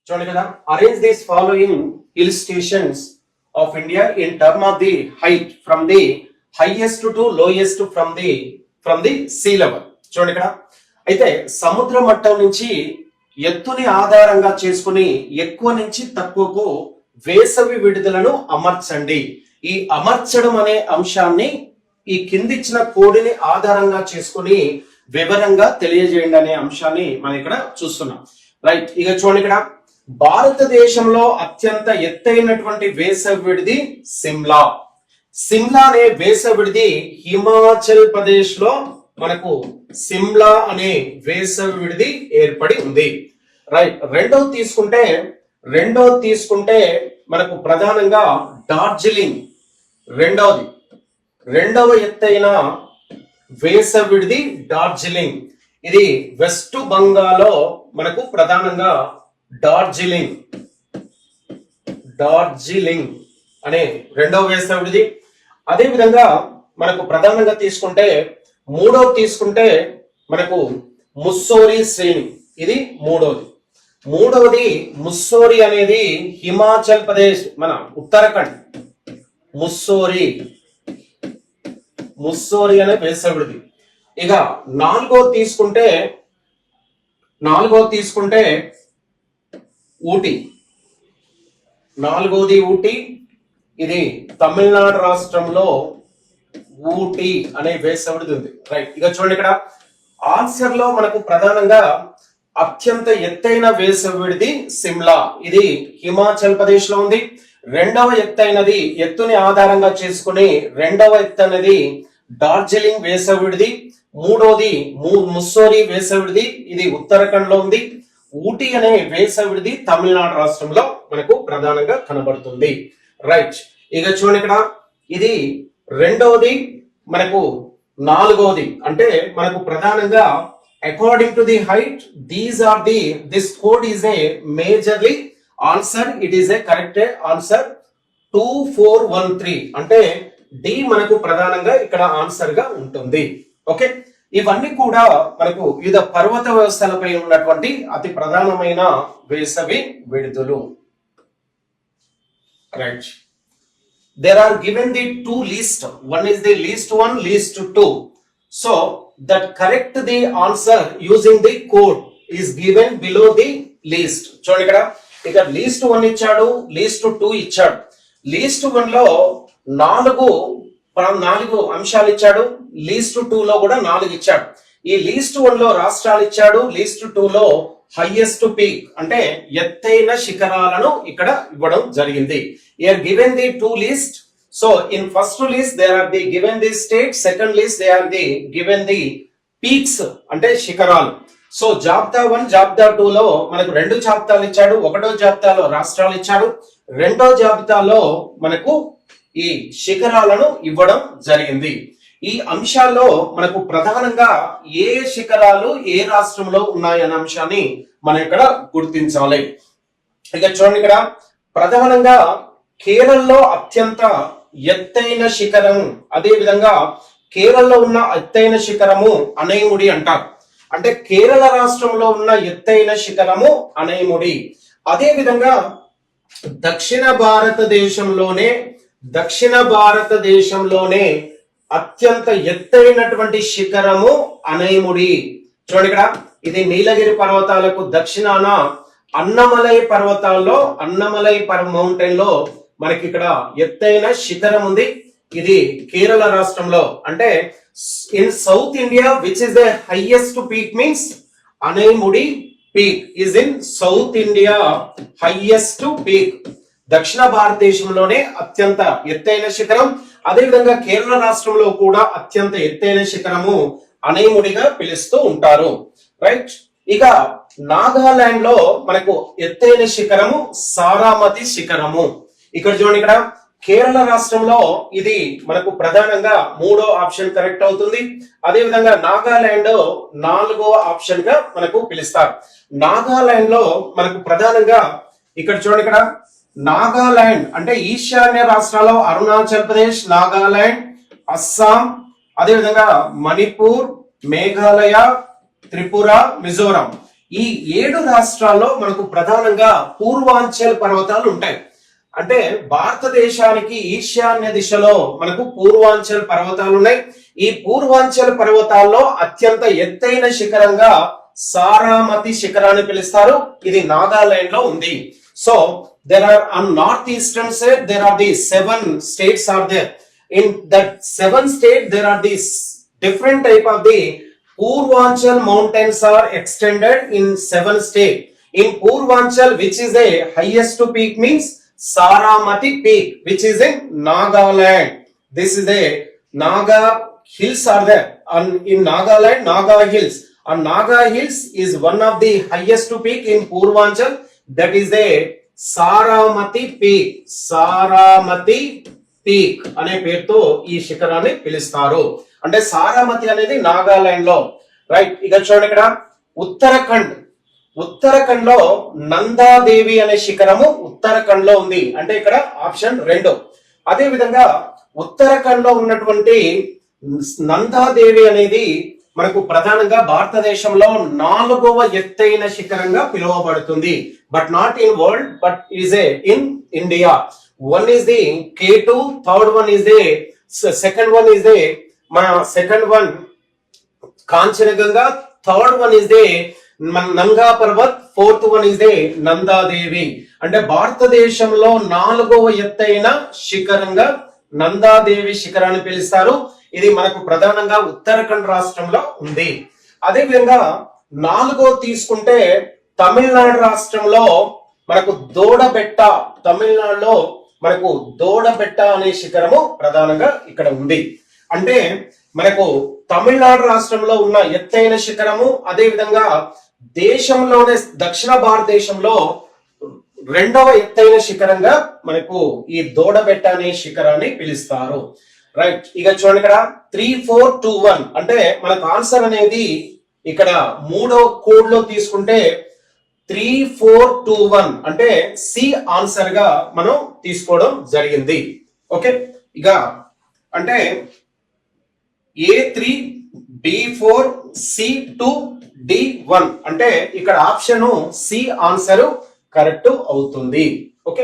చూడండి కదా, arrange these following hill stations of India in term of the height from the highest to lowest from the sea level. చూడండి ఇక్కడ అయితే సముద్ర మట్టం నుంచి ఎత్తుని ఆధారంగా చేసుకుని ఎక్కువ నుంచి తక్కువకు వేసవి విడుదలను అమర్చండి. ఈ అమర్చడం అనే అంశాన్ని ఈ కింది ఇచ్చిన కోడిని ఆధారంగా చేసుకుని వివరంగా తెలియజేయండి అనే అంశాన్ని మనం ఇక్కడ చూస్తున్నాం. రైట్, ఇక చూడండి ఇక్కడ భారతదేశంలో అత్యంత ఎత్తైనటువంటి వేసవి విడిది సిమ్లా. సిమ్లా అనే వేసవి విడిది హిమాచల్ ప్రదేశ్ లో మనకు సిమ్లా అనే వేసవి విడిది ఏర్పడి ఉంది. రైట్, రెండోది తీసుకుంటే మనకు ప్రధానంగా డార్జిలింగ్ రెండవ ఎత్తైన వేసవి విడిది డార్జిలింగ్. ఇది వెస్ట్ బంగాల్లో మనకు ప్రధానంగా డార్జిలింగ్ అనే రెండవ వేసవి విడిది. అదే విధంగా మనకు ప్రధానంగా తీసుకుంటే మనకు ముస్సోరీ శ్రేణి, ఇది మూడవది ముస్సోరీ అనేది హిమాచల్ ప్రదేశ్ మన ఉత్తరాఖండ్ ముస్సోరీ అనే వేసవి విడిది. ఇక నాలుగోది తీసుకుంటే ఊటీ, ఇది తమిళనాడు రాష్ట్రంలో ఊటీ అనే వేసవి విడిది ఉంది. రైట్, ఇక చూడండి ఇక్కడ ఆన్సర్ లో మనకు ప్రధానంగా అత్యంత ఎత్తైన వేసవి విడిది సిమ్లా, ఇది హిమాచల్ ప్రదేశ్ లో ఉంది. రెండవ ఎత్తైనది ఎత్తుని ఆధారంగా చేసుకుని రెండవ ఎత్తైనది డార్జిలింగ్ వేసవి విడిది. మూడోది ముస్సోరీ వేసవి విడిది, ఇది ఉత్తరాఖండ్ లో ఉంది. ఊటీ అనే వేసవి విడిది తమిళనాడు రాష్ట్రంలో మనకు ప్రధానంగా కనబడుతుంది. రైట్, ఇక చూడండి ఇక్కడ ఇది రెండవది, మనకు నాలుగోది అంటే మనకు ప్రధానంగా according to the height this code is a majorly answer, it is a correct answer 2413 అంటే డి మనకు ప్రధానంగా ఇక్కడ ఆన్సర్ గా ఉంటుంది. ఓకే, ఇవన్నీ కూడా మనకు వివిధ పర్వత వ్యవస్థలపై ఉన్నటువంటి అతి ప్రధానమైన వేసవి విడుదలు. Right, there are given the two list, one is the least 1, least 2, so that correct the answer using the code is given below the list. చూడండి ఇక్కడ లీస్ట్ 1 ఇచ్చాడు, లీస్ట్ 2 ఇచ్చాడు. లీస్ట్ 1 లో నాలుగు అంశాలు ఇచ్చాడు, లీస్ట్ 2 లో కూడా 4 ఇచ్చాడు. ఈ లీస్ట్ 1 లో రాష్ట్రాలు ఇచ్చాడు, లీస్ట్ 2 లో హైయెస్ట్ పీక్ అంటే ఎత్తైన శిఖరాలను ఇక్కడ ఇవ్వడం జరిగింది. Here given the two list, so in first list they are the given the state, second list they are the given the peaks అంటే శిఖరాలు. సో జాబితా 1 జాబితా 2 లో మనకు 2 జాబితాలు ఇచ్చాడు. ఒకటో జాబితాలో రాష్ట్రాలు ఇచ్చాడు, రెండో జాబితాలో మనకు ఈ శిఖరాలను ఇవ్వడం జరిగింది. ఈ అంశాల్లో మనకు ప్రధానంగా ఏ శిఖరాలు ఏ రాష్ట్రంలో ఉన్నాయన్న అంశాన్ని మనం ఇక్కడ గుర్తించాలి. ఇక చూడండి ఇక్కడ ప్రధానంగా కేరళలో అత్యంత ఎత్తైన శిఖరం, అదే విధంగా కేరళలో ఉన్న ఎత్తైన శిఖరము అనైముడి అంటారు. అంటే కేరళ రాష్ట్రంలో ఉన్న ఎత్తైన శిఖరము అనైముడి. అదే విధంగా దక్షిణ భారతదేశంలోనే అత్యంత ఎత్తైనటువంటి శిఖరము అనైముడి. చూడండి ఇక్కడ ఇది నీలగిరి పర్వతాలకు దక్షిణాన అన్నమలై పర్వతాల్లో మౌంటైన్ లో మనకి ఇక్కడ ఎత్తైన శిఖరం ఉంది. ఇది కేరళ రాష్ట్రంలో. అంటే in south India which is the highest peak means Anaimudi peak is in south India highest peak. దక్షిణ భారతదేశంలోనే అత్యంత ఎత్తైన శిఖరం, అదేవిధంగా కేరళ రాష్ట్రంలో కూడా అత్యంత ఎత్తైన శిఖరము అనైముడిగా పిలుస్తూ ఉంటారు. రైట్, ఇక నాగాలాండ్ లో మనకు ఎత్తైన శిఖరము సారామతి శిఖరము. ఇక్కడ చూడండి, ఇక్కడ కేరళ రాష్ట్రంలో ఇది మనకు ప్రధానంగా 3వ ఆప్షన్ కరెక్ట్ అవుతుంది. అదే విధంగా నాగాలాండ్ 4వ ఆప్షన్ గా మనకు పిలుస్తారు. నాగాలాండ్ లో మనకు ప్రధానంగా ఇక్కడ చూడండి, ఇక్కడ నాగాలాండ్ అంటే ఈశాన్య రాష్ట్రాల్లో అరుణాచల్ ప్రదేశ్, నాగాలాండ్, అస్సాం, అదే విధంగా మణిపూర్, మేఘాలయ, త్రిపుర, మిజోరాం ఈ 7 రాష్ట్రాల్లో మనకు ప్రధానంగా పూర్వాంచల్ పర్వతాలు ఉంటాయి. అంటే భారతదేశానికి ఈశాన్య దిశలో మనకు పూర్వాంచల్ పర్వతాలు ఉన్నాయి. ఈ పూర్వాంచల్ పర్వతాల్లో అత్యంత ఎత్తైన శిఖరంగా సారామతి శిఖరాన్ని పిలుస్తారు. ఇది నాగాలాండ్ లో ఉంది. So there are on northeastern side there are the 7 states are there. In that 7 states there are these different type of the Purvanchal mountains are extended in 7 states. In Purvanchal, which is the highest peak, means Saramati peak, which is in Nagaland. This is a Naga hills are there. And in Nagaland, Naga hills. And Naga hills is one of the highest peak in Purvanchal. That is the Saramati peak. Saramati peak అనే పేరుతో ఈ శిఖరాన్ని పిలుస్తారు. అంటే సారామతి అనేది నాగాలాండ్ లో, right. ఇక చూడండి ఇక్కడ ఉత్తరాఖండ్ లో నందాదేవి అనే శిఖరము ఉత్తరాఖండ్ లో ఉంది. అంటే ఇక్కడ ఆప్షన్ 2. అదే విధంగా ఉత్తరాఖండ్ లో ఉన్నటువంటి నందాదేవి అనేది మనకు ప్రధానంగా భారతదేశంలో 4వ ఎత్తైన శిఖరంగా పిలువబడుతుంది. But not in world, but is a in India. One is the K2, third one is the second one is the second one Kanchanaganga, third one is the Nanga Parvat, fourth one is the Nanda Devi. అంటే భారతదేశంలో 4వ ఎత్తైన శిఖరంగా నందాదేవి శిఖరాన్ని పిలుస్తారు. ఇది మనకు ప్రధానంగా ఉత్తరాఖండ్ రాష్ట్రంలో ఉంది. అదే విధంగా 4వ తీసుకుంటే తమిళనాడు రాష్ట్రంలో మనకు దోడబెట్ట, తమిళనాడులో మనకు దోడబెట్ట అనే శిఖరము ప్రధానంగా ఇక్కడ ఉంది. అంటే మనకు తమిళనాడు రాష్ట్రంలో ఉన్న ఎత్తైన శిఖరము, అదే విధంగా దేశంలోనే దక్షిణ భారతదేశంలో 2వ ఎత్తైన శిఖరంగా మనకు ఈ దోడబెట్ట అనే శిఖరాన్ని పిలుస్తారు, రైట్. ఇక చూడండి ఇక్కడ 3, 4, 2, 1 అంటే మనకు ఆన్సర్ అనేది ఇక్కడ 3వ కోడ్ లో తీసుకుంటే 3, 4, 2, 1 అంటే సి ఆన్సర్ గా మనం తీసుకోవడం జరిగింది. ఓకే, ఇక అంటే A3, B4, C2, D1 అంటే ఇక్కడ ఆప్షన్ సి ఆన్సర్ కరెక్ట్ అవుతుంది. ఓకే.